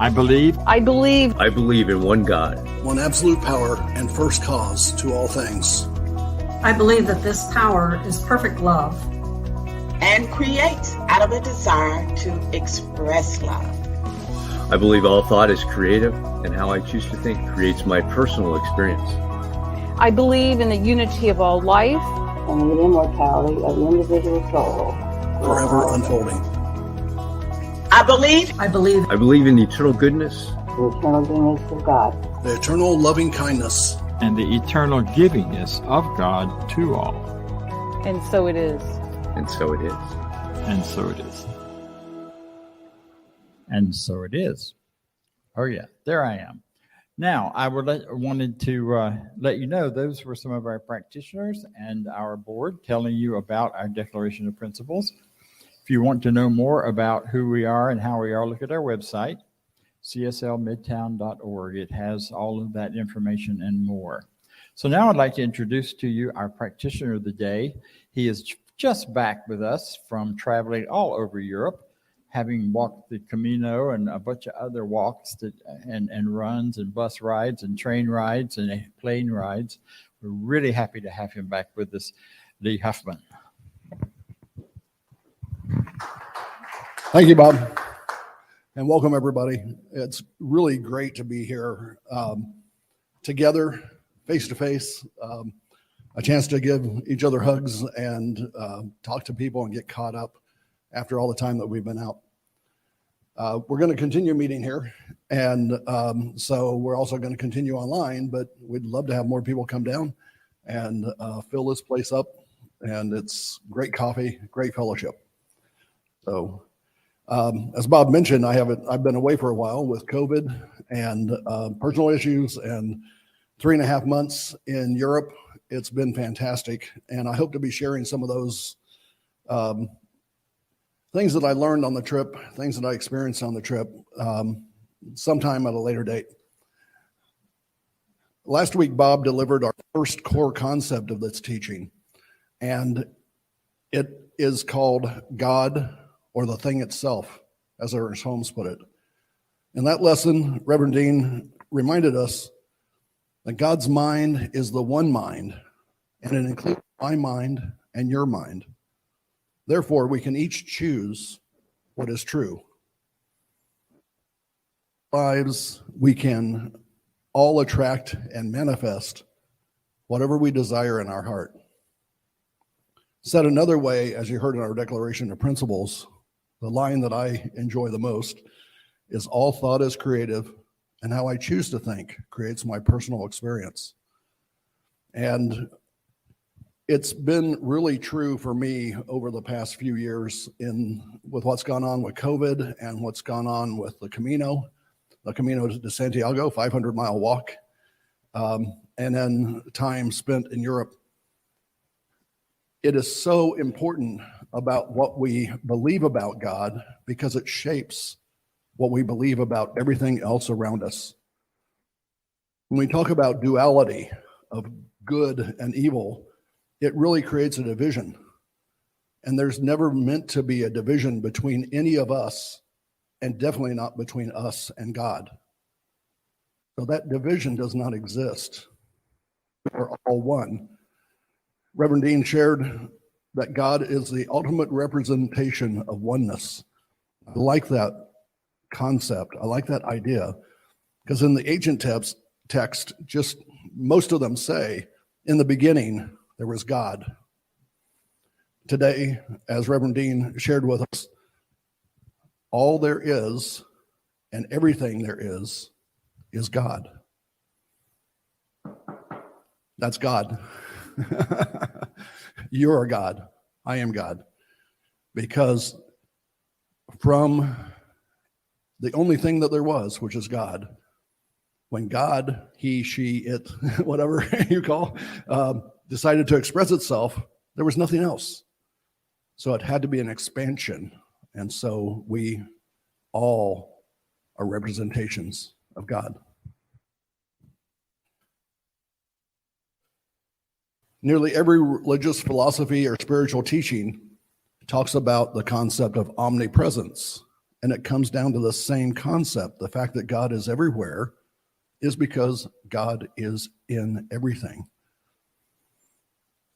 I believe I believe I believe in one God, one absolute power and first cause to all things. I believe that this power is perfect love and creates out of a desire to express love. I believe all thought is creative, and how I choose to think creates my personal experience. I believe in the unity of all life and the immortality of the individual soul, forever unfolding. I believe I believe in the eternal goodness, the eternal goodness of God, the eternal loving kindness, and the eternal givingness of God to all. and so it is. and so it is. And so it is. And so it is. Oh yeah, there I am. Now, I wanted to let you know those were some of our practitioners and our board telling you about our Declaration of Principles. If you want to know more about who we are and how we are, look at our website, cslmidtown.org. It has all of that information and more. So now I'd like to introduce to you our practitioner of the day. He is just back with us from traveling all over Europe, having walked the Camino and a bunch of other walks and runs and bus rides and train rides and plane rides. We're really happy to have him back with us, Lee Huffman. Thank you, Bob. And welcome, everybody. It's really great to be here together, face to face, a chance to give each other hugs and talk to people and get caught up after all the time that we've been out. We're going to continue meeting here, and so we're also going to continue online, but we'd love to have more people come down and fill this place up, and it's great coffee, great fellowship. So as Bob mentioned, I've been away for a while with COVID and personal issues, and 3.5 months in Europe. It's been fantastic, and I hope to be sharing some of those things that I learned on the trip, things that I experienced on the trip, sometime at a later date. Last week, Bob delivered our first core concept of this teaching, and it is called God, or the thing itself, as Ernest Holmes put it. In that lesson, Reverend Dean reminded us that God's mind is the one mind, and it includes my mind and your mind. Therefore, we can each choose what is true. Lives, we can all attract and manifest whatever we desire in our heart. Said another way, as you heard in our Declaration of Principles, the line that I enjoy the most is all thought is creative, and how I choose to think creates my personal experience. And it's been really true for me over the past few years with what's gone on with COVID and what's gone on with the Camino de Santiago, 500-mile walk, and then time spent in Europe. It is so important about what we believe about God because it shapes what we believe about everything else around us. When we talk about duality of good and evil, it really creates a division. And there's never meant to be a division between any of us, and definitely not between us and God. So that division does not exist. We're all one. Reverend Dean shared that God is the ultimate representation of oneness. I like that concept. I like that idea, because in the ancient text, just most of them say, in the beginning, there was God. Today, as Reverend Dean shared with us, all there is and everything there is God. That's God. You're God. I am God. Because from the only thing that there was, which is God, when God, he, she, it, whatever you call, decided to express itself, there was nothing else. So it had to be an expansion. And so we all are representations of God. Nearly every religious philosophy or spiritual teaching talks about the concept of omnipresence And it comes down to the same concept. The fact that God is everywhere is because God is in everything,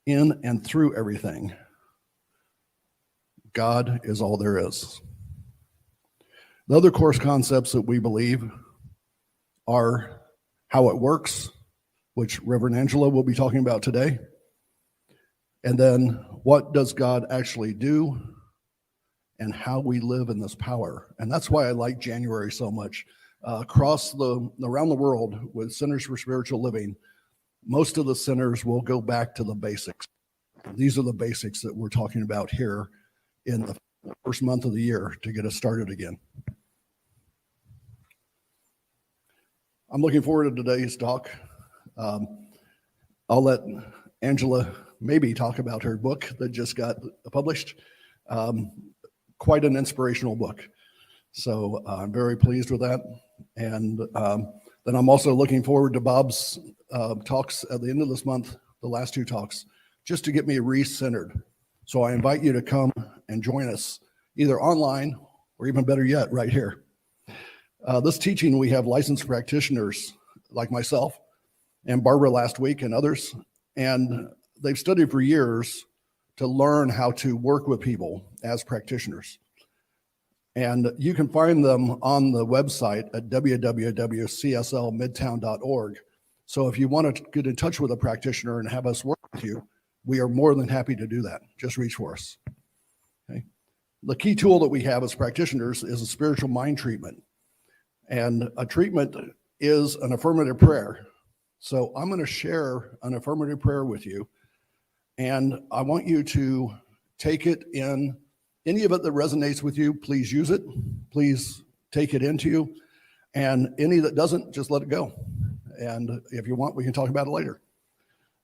in and through everything. God is all there is. The other core concepts that we believe are how it works, which Reverend Angela will be talking about today. And then what does God actually do and how we live in this power. And that's why I like January so much. Around the world with Centers for Spiritual Living, most of the centers will go back to the basics. These are the basics that we're talking about here in the first month of the year to get us started again. I'm looking forward to today's talk. I'll let Angela maybe talk about her book that just got published. Quite an inspirational book. So I'm very pleased with that. And then I'm also looking forward to Bob's talks at the end of this month, the last two talks, just to get me re-centered. So I invite you to come and join us either online or even better yet, right here. This teaching, we have licensed practitioners like myself and Barbara last week and others, and they've studied for years to learn how to work with people as practitioners. And you can find them on the website at www.cslmidtown.org. So if you want to get in touch with a practitioner and have us work with you, we are more than happy to do that. Just reach for us. Okay. The key tool that we have as practitioners is a spiritual mind treatment. And a treatment is an affirmative prayer. So I'm going to share an affirmative prayer with you. And I want you to take it in. Any of it that resonates with you, please use it. Please take it into you. And any that doesn't, just let it go. And if you want, we can talk about it later.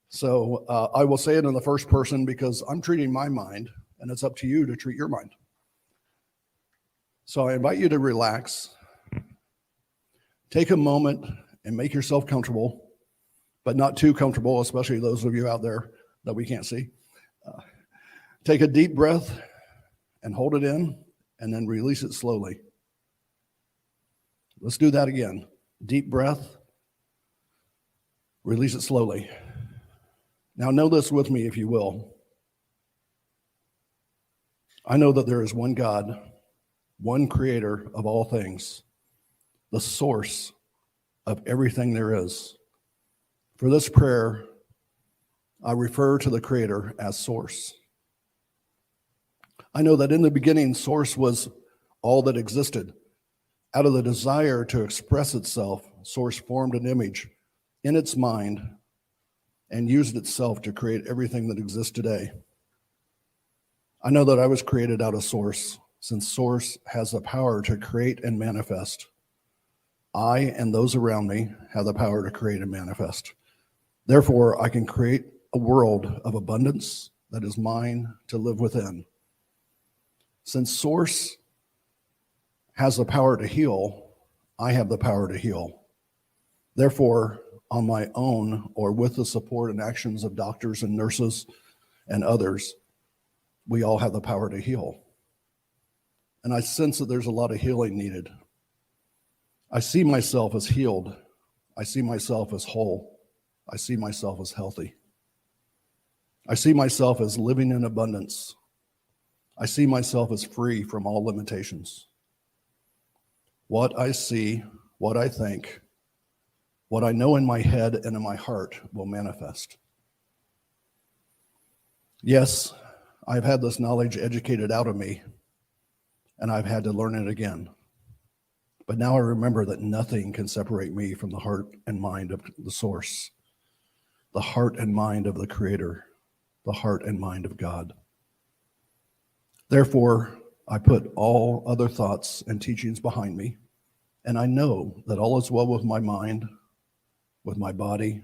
So I will say it in the first person because I'm treating my mind, and it's up to you to treat your mind. So I invite you to relax. Take a moment and make yourself comfortable, but not too comfortable, especially those of you out there that we can't see. Take a deep breath and hold it in, and then release it slowly. Let's do that again. Deep breath, release it slowly. Now know this with me, if you will. I know that there is one God, one creator of all things, the source of everything there is. For this prayer, I refer to the creator as source. I know that in the beginning, source was all that existed. Out of the desire to express itself, source formed an image in its mind and used itself to create everything that exists today. I know that I was created out of source, since source has the power to create and manifest. I and those around me have the power to create and manifest. Therefore, I can create a world of abundance that is mine to live within. Since source has the power to heal, I have the power to heal. Therefore, on my own or with the support and actions of doctors and nurses and others, we all have the power to heal. And I sense that there's a lot of healing needed. I see myself as healed. I see myself as whole. I see myself as healthy. I see myself as living in abundance. I see myself as free from all limitations. What I see, what I think, what I know in my head and in my heart will manifest. Yes, I've had this knowledge educated out of me, and I've had to learn it again. But now I remember that nothing can separate me from the heart and mind of the source, the heart and mind of the Creator, the heart and mind of God. Therefore, I put all other thoughts and teachings behind me, and I know that all is well with my mind, with my body,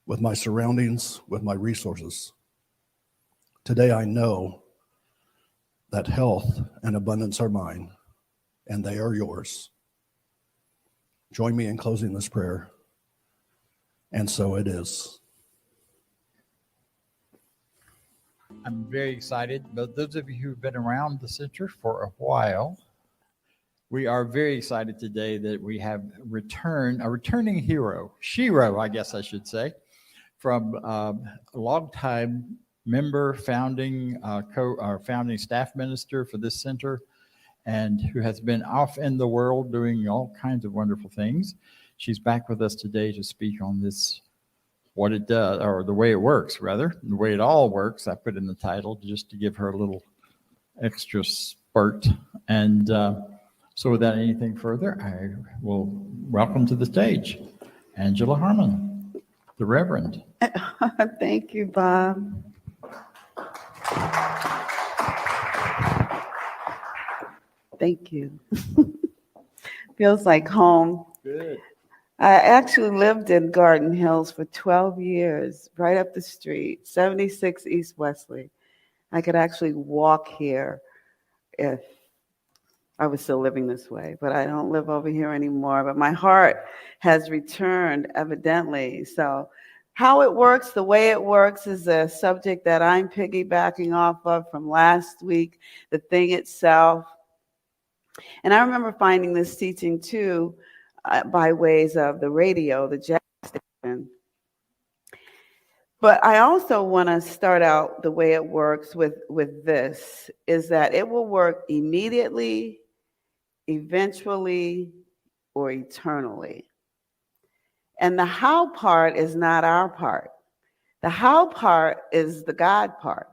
with my surroundings, with my resources. Today I know that health and abundance are mine, and they are yours. Join me in closing this prayer, and so it is. I'm very excited, but those of you who've been around the center for a while We are very excited today that we have a returning hero, Shiro, I guess I should say, from a longtime member, founding staff minister for this center, and who has been off in the world doing all kinds of wonderful things. She's back with us today to speak on this, what it does, or the way it works, rather, the way it all works. I put in the title just to give her a little extra spurt. And so without anything further, I will welcome to the stage Angela Harmon, the Reverend. Thank you, Bob. Thank you. Feels like home. Good. I actually lived in Garden Hills for 12 years, right up the street, 76 East Wesley. I could actually walk here if I was still living this way, but I don't live over here anymore. But my heart has returned, evidently. So how it works, the way it works, is a subject that I'm piggybacking off of from last week, the thing itself. And I remember finding this teaching too by ways of the radio, the jazz station. But I also want to start out the way it works with this, is that it will work immediately, eventually, or eternally. And the how part is not our part. The how part is the God part.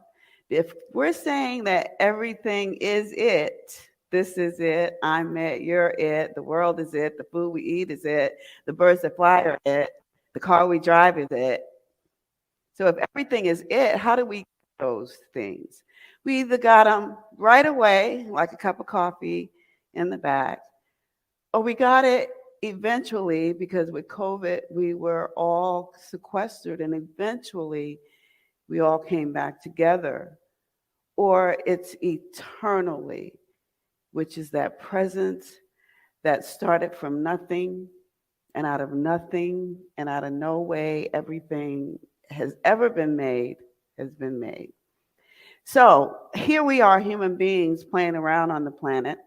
If we're saying that everything is it, this is it, I'm it, you're it, the world is it, the food we eat is it, the birds that fly are it, the car we drive is it. So if everything is it, how do we get those things? We either got them right away, like a cup of coffee in the back, or we got it eventually, because with COVID, we were all sequestered, and eventually we all came back together. Or it's eternally, which is that presence that started from nothing, and out of nothing and out of no way, everything has ever been made has been made. So here we are, human beings playing around on the planet.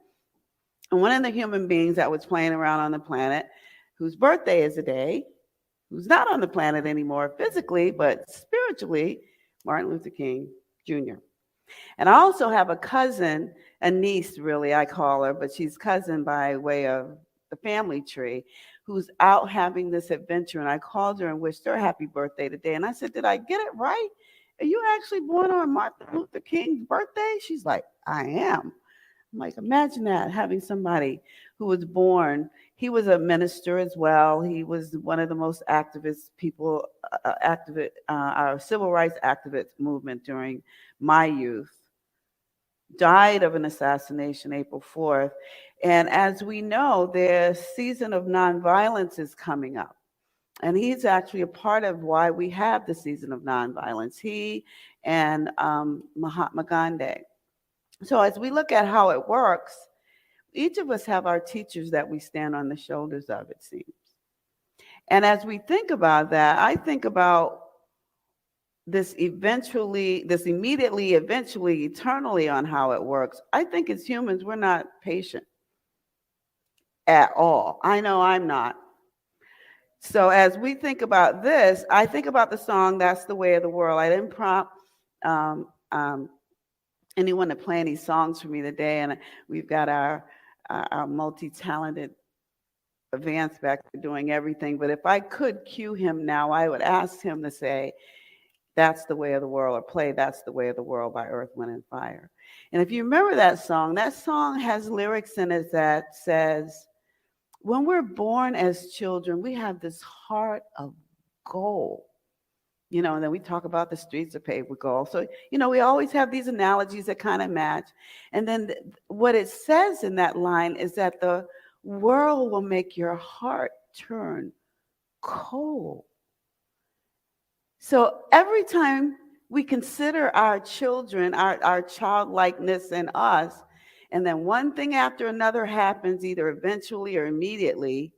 And one of the human beings that was playing around on the planet, whose birthday is today, who's not on the planet anymore physically, but spiritually, Martin Luther King Jr. And I also have a cousin, a niece really, I call her, but she's cousin by way of the family tree, who's out having this adventure. And I called her and wished her a happy birthday today. And I said, did I get it right? Are you actually born on Martin Luther King's birthday? She's like, I am. I'm like, imagine that, having somebody who was born. He was a minister as well. He was one of the most activist people, our civil rights activist movement during my youth. Died of an assassination April 4th. And as we know, the season of nonviolence is coming up. And he's actually a part of why we have the season of nonviolence. He and Mahatma Gandhi. So as we look at how it works, each of us have our teachers that we stand on the shoulders of, it seems. And as we think about that, I think about this immediately, eventually, eternally on how it works. I think as humans, we're not patient at all. I know I'm not. So as we think about this, I think about the song, That's the Way of the World. I didn't prompt anyone to play any songs for me today, and we've got our multi-talented Vance back there doing everything. But if I could cue him now, I would ask him to say, That's the Way of the World, or play That's the Way of the World by Earth, Wind, and Fire. And if you remember that song has lyrics in it that says, when we're born as children, we have this heart of gold. And then we talk about the streets are paved with gold. So, we always have these analogies that kind of match. And then what it says in that line is that the world will make your heart turn cold. So every time we consider our children, our childlikeness in us, and then one thing after another happens, either eventually or immediately,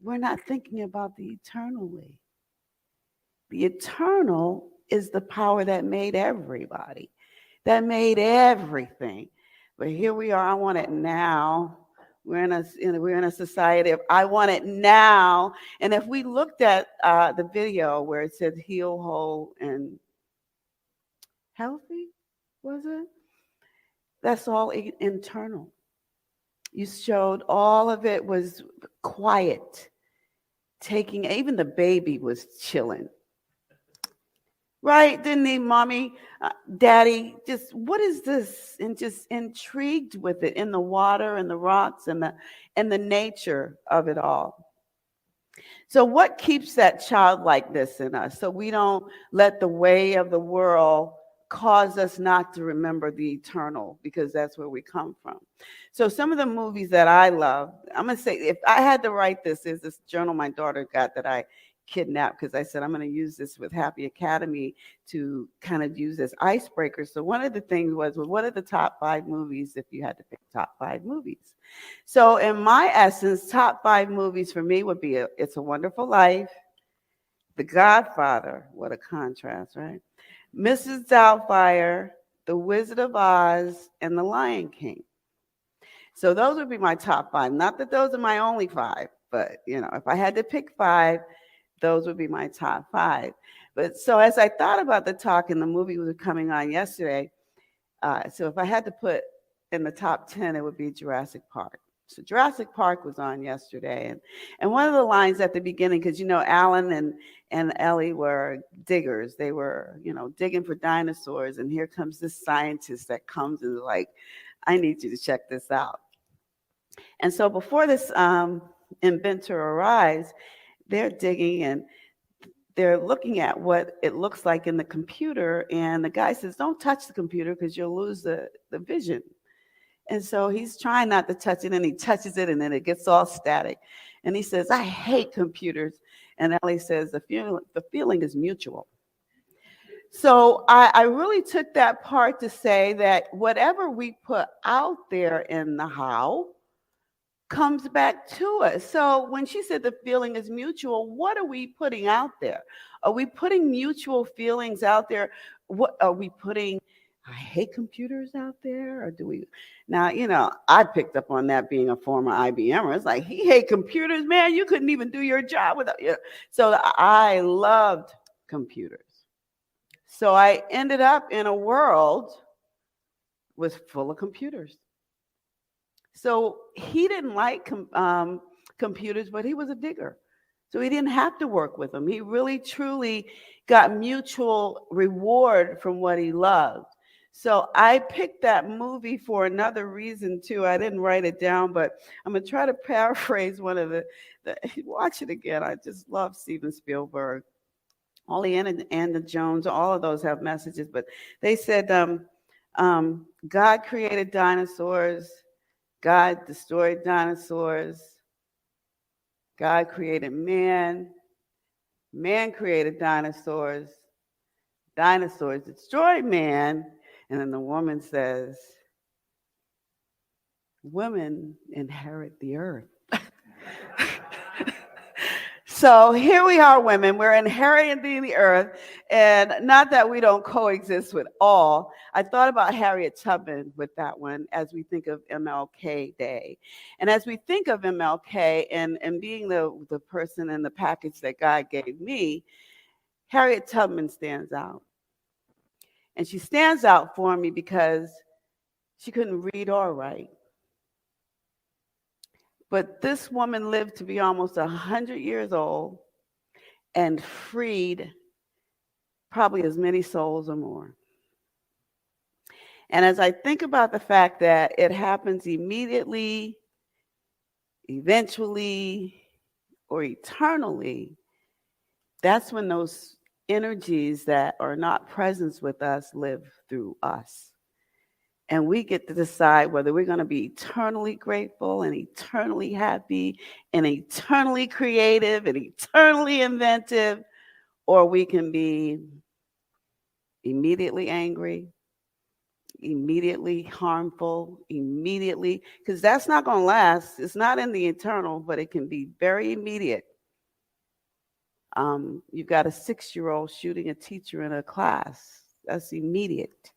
we're not thinking about the eternally. The eternal is the power that made everybody, that made everything. But here we are, I want it now. We're in a society of I want it now. And if we looked at the video where it said heal, whole, and healthy, was it? That's all internal. You showed all of it was quiet, taking, even the baby was chilling. Right? Didn't he, mommy, daddy, just what is this? And just intrigued with it in the water and the rocks and the nature of it all. So what keeps that childlikeness in us so we don't let the way of the world cause us not to remember the eternal, because that's where we come from. So some of the movies that I love, I'm going to say, if I had to write this, is this journal my daughter got that I kidnapped, because I said I'm going to use this with Happy Academy to kind of use as icebreaker. So one of the things was, well, what are the top 5 movies if you had to pick top 5 movies? So in my essence, top 5 movies for me would be It's a Wonderful Life, The Godfather, what a contrast, right? Mrs. Doubtfire, The Wizard of Oz, and The Lion King. So those would be my top 5. Not that those are my only 5, but if I had to pick 5, those would be my top 5. But so as I thought about the talk, and the movie was coming on yesterday, so if I had to put in the top 10, it would be Jurassic Park. So Jurassic Park was on yesterday, and one of the lines at the beginning, because Alan and Ellie were diggers. They were digging for dinosaurs, and here comes this scientist that comes and is like, I need you to check this out. And so before this inventor arrives, they're digging and they're looking at what it looks like in the computer, and the guy says, don't touch the computer because you'll lose the vision. And so he's trying not to touch it, and he touches it, and then it gets all static. And he says, I hate computers. And Ellie says, the feeling is mutual. So I really took that part to say that whatever we put out there in the how comes back to us. So when she said the feeling is mutual, what are we putting out there? Are we putting mutual feelings out there? What are we putting? I hate computers out there, or do we? Now, I picked up on that being a former IBMer. It's like, he hate computers, man. You couldn't even do your job without you. So I loved computers. So I ended up in a world full of computers. So he didn't like computers, but he was a digger. So he didn't have to work with them. He really, truly got mutual reward from what he loved. So I picked that movie for another reason, too. I didn't write it down, but I'm going to try to paraphrase one of the watch it again. I just love Steven Spielberg. Ollie and the Jones, all of those have messages, but they said, God created dinosaurs. God destroyed dinosaurs. God created man. Man created dinosaurs. Dinosaurs destroyed man. And then the woman says, women inherit the earth. So here we are, women. We're inheriting the earth. And not that we don't coexist with all. I thought about Harriet Tubman with that one as we think of MLK Day. And as we think of MLK and being the person in the package that God gave me, Harriet Tubman stands out. And she stands out for me because she couldn't read or write. But this woman lived to be almost 100 years old and freed probably as many souls or more. And as I think about the fact that it happens immediately, eventually, or eternally, that's when those energies that are not present with us live through us. And we get to decide whether we're going to be eternally grateful and eternally happy and eternally creative and eternally inventive, or we can be immediately angry, immediately harmful, immediately, because that's not going to last. It's not in the eternal, but it can be very immediate. You've got a 6-year-old shooting a teacher in a class. That's immediate.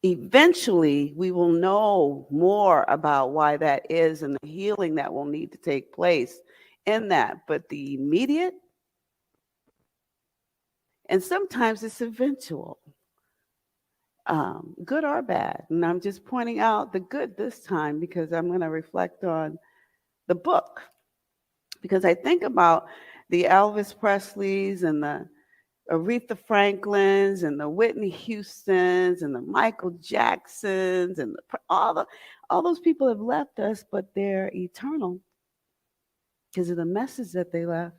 eventually we will know more about why that is and the healing that will need to take place in that. But the immediate, and sometimes it's eventual, good or bad. And I'm just pointing out the good this time because I'm going to reflect on the book. Because I think about the Elvis Presleys and the Aretha Franklins and the Whitney Houstons and the Michael Jacksons and all those people have left us, but they're eternal because of the message that they left.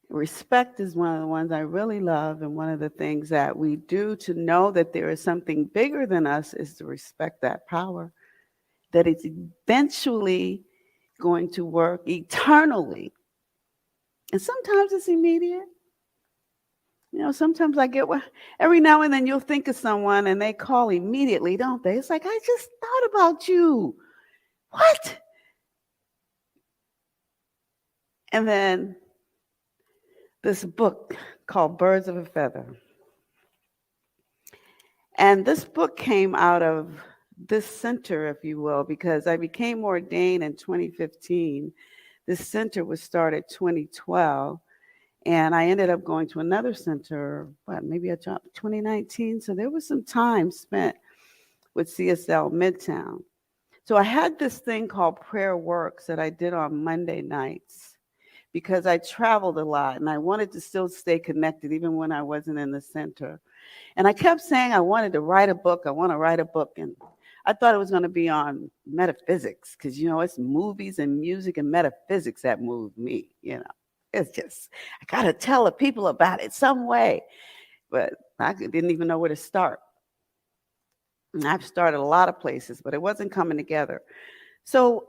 Respect is one of the ones I really love, and one of the things that we do to know that there is something bigger than us is to respect that power, that it's eventually going to work eternally. And sometimes it's immediate. You know, sometimes I get, every now and then you'll think of someone and they call immediately, don't they? It's like, I just thought about you. What? And then this book called Birds of a Feather. And this book came out of this center, if you will, because I became ordained in 2015. This center was started 2012. And I ended up going to another center, maybe 2019. So there was some time spent with CSL Midtown. So I had this thing called Prayer Works that I did on Monday nights because I traveled a lot and I wanted to still stay connected even when I wasn't in the center. And I kept saying I wanted to write a book. I want to write a book. And I thought it was going to be on metaphysics because, you know, it's movies and music and metaphysics that move me, you know. It's just, I got to tell the people about it some way. But I didn't even know where to start. And I've started a lot of places, but it wasn't coming together. So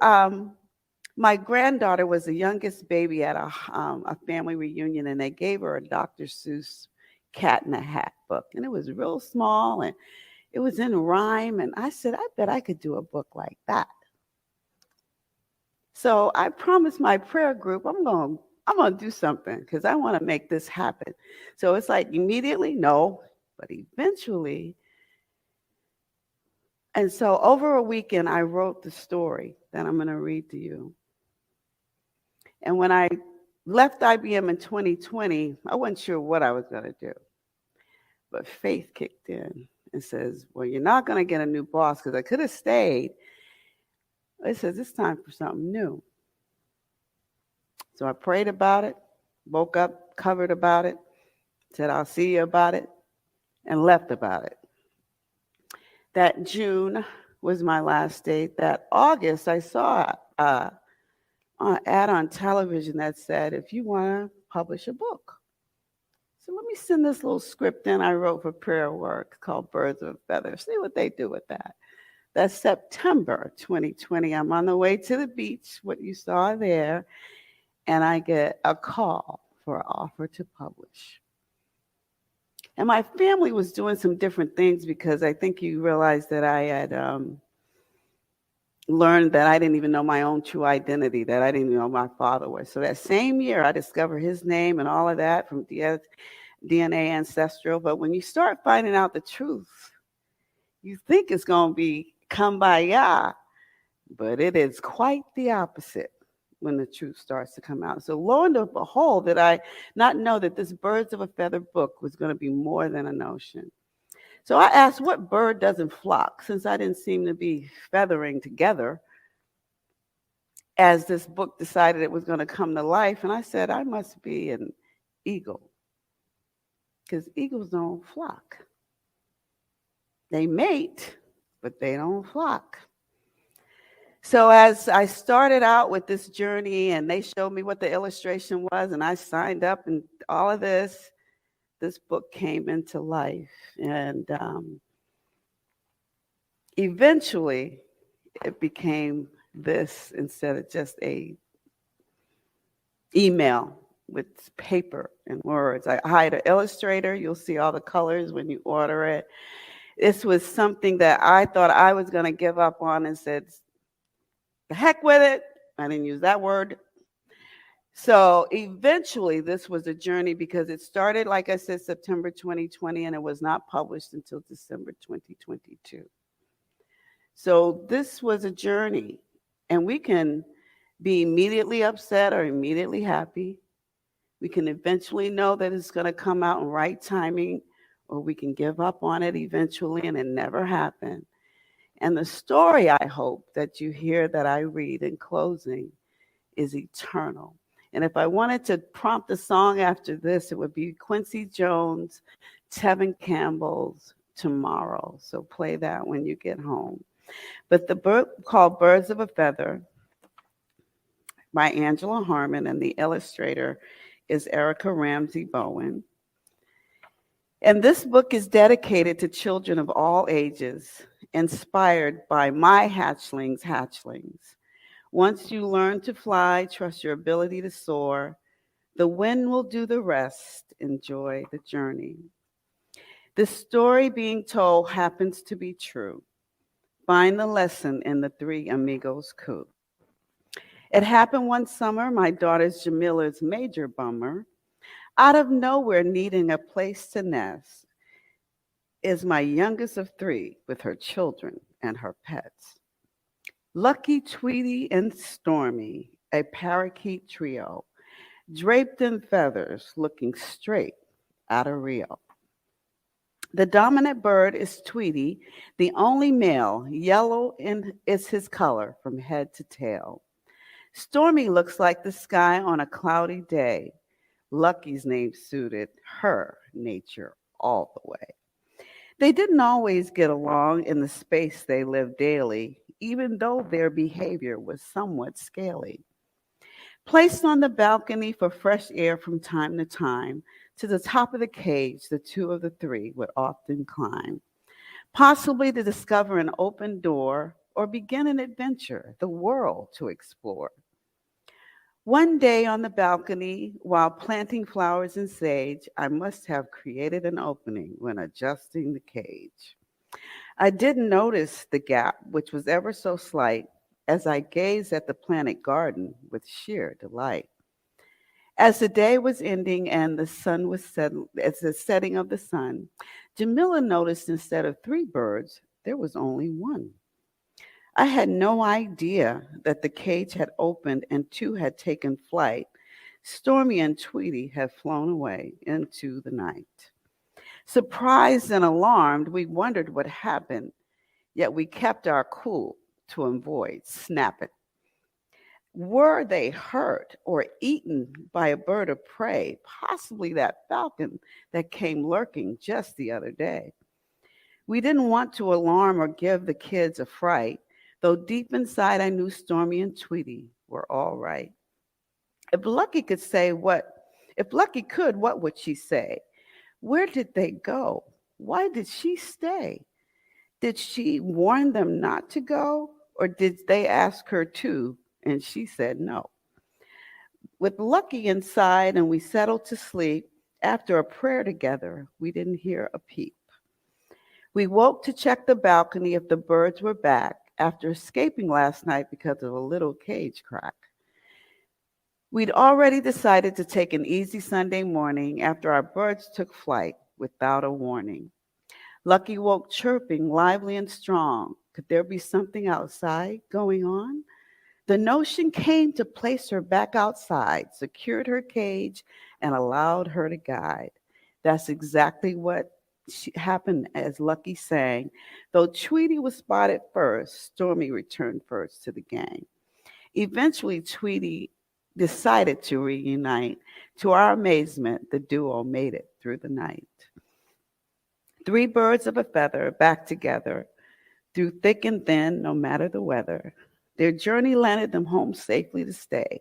my granddaughter was the youngest baby at a family reunion, and they gave her a Dr. Seuss Cat in a Hat book. And it was real small, and it was in rhyme. And I said, I bet I could do a book like that. So I promised my prayer group, I'm going to do something because I want to make this happen. So it's like immediately, no, but eventually. And so over a weekend, I wrote the story that I'm going to read to you. And when I left IBM in 2020, I wasn't sure what I was going to do. But faith kicked in and says, well, you're not going to get a new boss because I could have stayed. It says it's time for something new. So I prayed about it, woke up, covered about it, said, I'll see you about it, and left about it. That June was my last date. That August, I saw an ad on television that said, if you want to publish a book. So let me send this little script in I wrote for Prayer Work called Birds of a Feather. See what they do with that. That's September 2020. I'm on the way to the beach, what you saw there. And I get a call for an offer to publish. And my family was doing some different things because I think you realized that I had learned that I didn't even know my own true identity, that I didn't know who my father was. So that same year, I discovered his name and all of that from DNA Ancestral. But when you start finding out the truth, you think it's going to be kumbaya, but it is quite the opposite when the truth starts to come out. So lo and behold, did I not know that this Birds of a Feather book was going to be more than a notion. So I asked, what bird doesn't flock? Since I didn't seem to be feathering together as this book decided it was going to come to life. And I said, I must be an eagle because eagles don't flock. They mate, but they don't flock. So as I started out with this journey and they showed me what the illustration was and I signed up and all of this book came into life. And eventually it became this instead of just a email with paper and words. I hired an illustrator. You'll see all the colors when you order it. This was something that I thought I was going to give up on and said, the heck with it. I didn't use that word. So eventually, this was a journey because it started, like I said, September 2020, and it was not published until December 2022. So this was a journey, and we can be immediately upset or immediately happy. We can eventually know that it's going to come out in right timing, or we can give up on it eventually and it never happened. And the story I hope that you hear that I read in closing is eternal. And if I wanted to prompt a song after this, it would be Quincy Jones, Tevin Campbell's Tomorrow. So play that when you get home. But the book called Birds of a Feather by Angela Harmon, and the illustrator is Erica Ramsey Bowen. And this book is dedicated to children of all ages, inspired by my hatchlings. Once you learn to fly, trust your ability to soar. The wind will do the rest. Enjoy the journey. The story being told happens to be true. Find the lesson in the Three Amigos coup. It happened one summer, my daughter Jamila's major bummer. Out of nowhere, needing a place to nest, is my youngest of three with her children and her pets. Lucky, Tweety, and Stormy, a parakeet trio, draped in feathers, looking straight out of Rio. The dominant bird is Tweety, the only male. Yellow is his color from head to tail. Stormy looks like the sky on a cloudy day. Lucky's name suited her nature all the way. They didn't always get along in the space they lived daily, even though their behavior was somewhat scaly. Placed on the balcony for fresh air from time to time, to the top of the cage, the two of the three would often climb, possibly to discover an open door or begin an adventure, the world to explore. One day on the balcony, while planting flowers and sage, I must have created an opening when adjusting the cage. I didn't notice the gap, which was ever so slight, as I gazed at the planted garden with sheer delight. As the day was ending and the sun was set, as the setting of the sun, Jamila noticed instead of three birds, there was only one. I had no idea that the cage had opened and two had taken flight. Stormy and Tweety had flown away into the night. Surprised and alarmed, we wondered what happened, yet we kept our cool to avoid snapping. Were they hurt or eaten by a bird of prey, possibly that falcon that came lurking just the other day? We didn't want to alarm or give the kids a fright, though deep inside I knew Stormy and Tweety were all right. If Lucky could, what would she say? Where did they go? Why did she stay? Did she warn them not to go? Or did they ask her to, and she said no? With Lucky inside and we settled to sleep, after a prayer together, we didn't hear a peep. We woke to check the balcony if the birds were back after escaping last night because of a little cage crack. We'd already decided to take an easy Sunday morning after our birds took flight without a warning. Lucky woke chirping, lively and strong. Could there be something outside going on? The notion came to place her back outside, secured her cage, and allowed her to guide. That's exactly what happened as Lucky sang. Though Tweety was spotted first, Stormy returned first to the gang. Eventually, Tweety decided to reunite. To our amazement, the duo made it through the night. Three birds of a feather back together, through thick and thin, no matter the weather. Their journey landed them home safely to stay,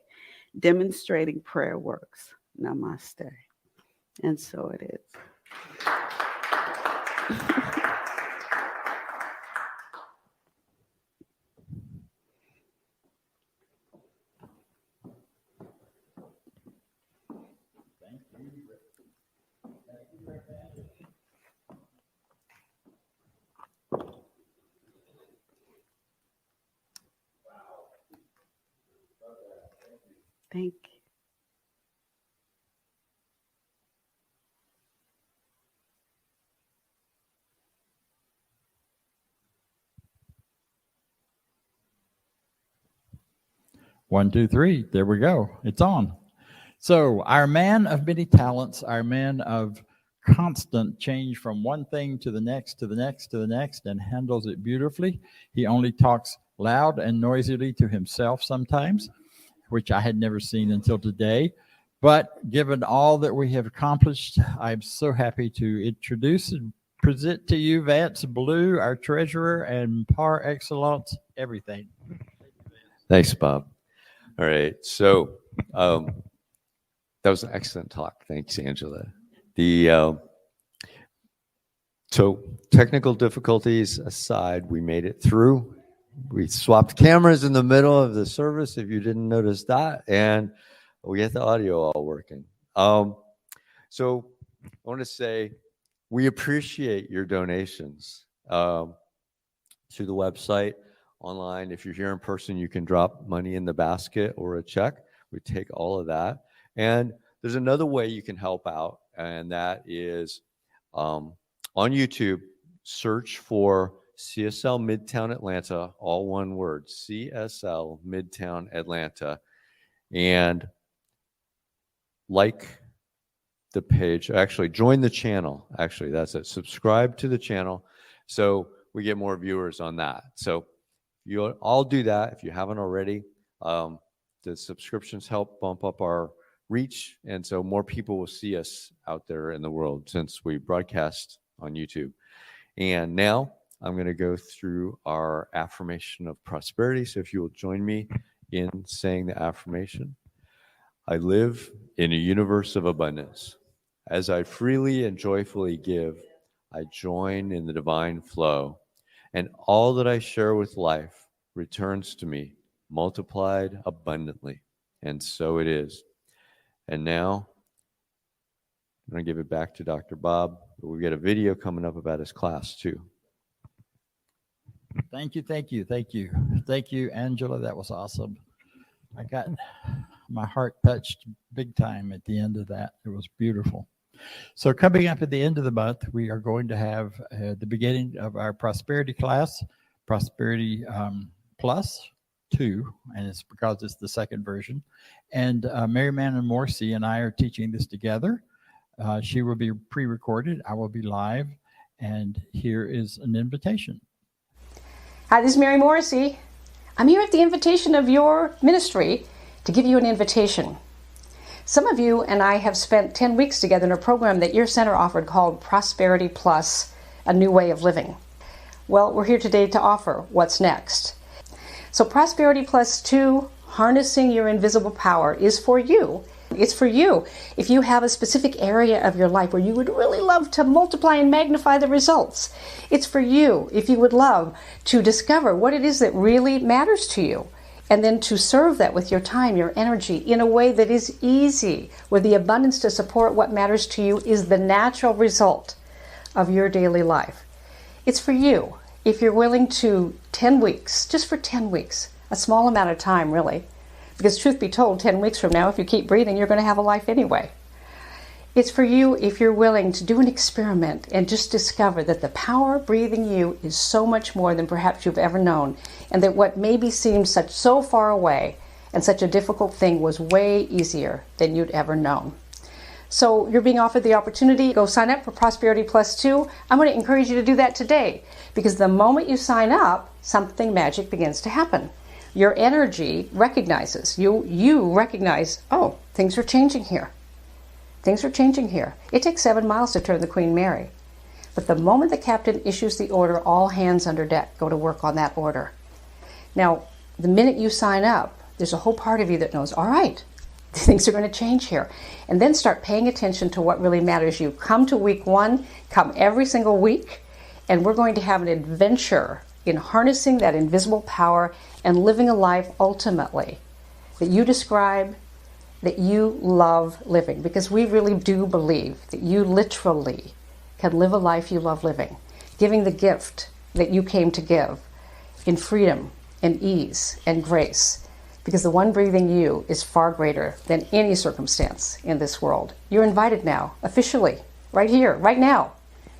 demonstrating prayer works. Namaste. And so it is. Thank you. 1, 2, 3. There we go. It's on. So our man of many talents, our man of constant change from one thing to the next, to the next, to the next, and handles it beautifully. He only talks loud and noisily to himself sometimes, which I had never seen until today. But given all that we have accomplished, I'm so happy to introduce and present to you Vance Blue, our treasurer and par excellence, everything. Thanks, Bob. All right. So that was an excellent talk. Thanks, Angela. So technical difficulties aside, we made it through. We swapped cameras in the middle of the service, if you didn't notice that, and we get the audio all working. So I want to say we appreciate your donations to the website, online. If you're here in person, you can drop money in the basket or a check. We take all of that. And there's another way you can help out, and that is on YouTube, search for CSL Midtown Atlanta, all one word, CSL Midtown Atlanta, and like the page. Actually, join the channel. Actually, that's it. Subscribe to the channel so we get more viewers on that. So you'll all do that if you haven't already. The subscriptions help bump up our reach, and so more people will see us out there in the world since we broadcast on YouTube. And now I'm going to go through our affirmation of prosperity. So if you will join me in saying the affirmation. I live in a universe of abundance. As I freely and joyfully give, I join in the divine flow, and all that I share with life returns to me, multiplied abundantly. And so it is. And now I'm going to give it back to Dr. Bob. We've got a video coming up about his class too. Thank you, thank you, thank you. Thank you, Angela. That was awesome. I got my heart touched big time at the end of that. It was beautiful. So coming up at the end of the month, we are going to have the beginning of our prosperity class, Prosperity Plus 2, and it's because it's the second version. And Mary Mann Morrissey and I are teaching this together. She will be pre-recorded. I will be live. And here is an invitation. Hi, this is Mary Morrissey. I'm here at the invitation of your ministry to give you an invitation. Some of you and I have spent 10 weeks together in a program that your center offered called Prosperity Plus, a new way of living. Well, we're here today to offer what's next. So Prosperity Plus 2, Harnessing Your Invisible Power, is for you. It's for you if you have a specific area of your life where you would really love to multiply and magnify the results. It's for you if you would love to discover what it is that really matters to you, and then to serve that with your time, your energy, in a way that is easy, where the abundance to support what matters to you is the natural result of your daily life. It's for you if you're willing to 10 weeks, just for 10 weeks, a small amount of time really, because truth be told, 10 weeks from now, if you keep breathing, you're going to have a life anyway. It's for you if you're willing to do an experiment and just discover that the power breathing you is so much more than perhaps you've ever known, and that what maybe seemed so far away and such a difficult thing was way easier than you'd ever known. So you're being offered the opportunity to go sign up for Prosperity Plus 2. I'm going to encourage you to do that today, because the moment you sign up, something magic begins to happen. Your energy recognizes, you recognize, oh, things are changing here. Things are changing here. It takes 7 miles to turn the Queen Mary. But the moment the captain issues the order, all hands under deck go to work on that order. Now, the minute you sign up, there's a whole part of you that knows, all right, things are going to change here. And then start paying attention to what really matters to you. Come to week 1, come every single week, and we're going to have an adventure in harnessing that invisible power and living a life ultimately that you describe, that you love living, because we really do believe that you literally can live a life you love living, giving the gift that you came to give in freedom and ease and grace, because the one breathing you is far greater than any circumstance in this world. You're invited now, officially, right here, right now.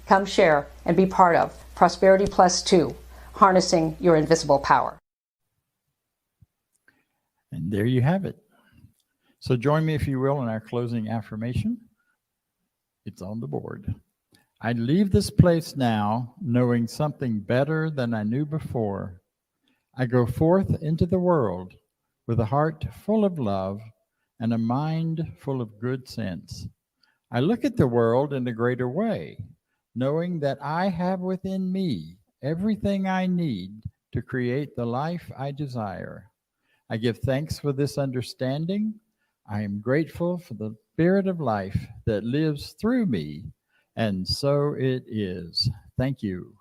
Come share and be part of Prosperity Plus 2, Harnessing Your Invisible Power. And there you have it. So join me, if you will, in our closing affirmation. It's on the board. I leave this place now knowing something better than I knew before. I go forth into the world with a heart full of love and a mind full of good sense. I look at the world in a greater way, knowing that I have within me everything I need to create the life I desire. I give thanks for this understanding. I am grateful for the spirit of life that lives through me, and so it is. Thank you.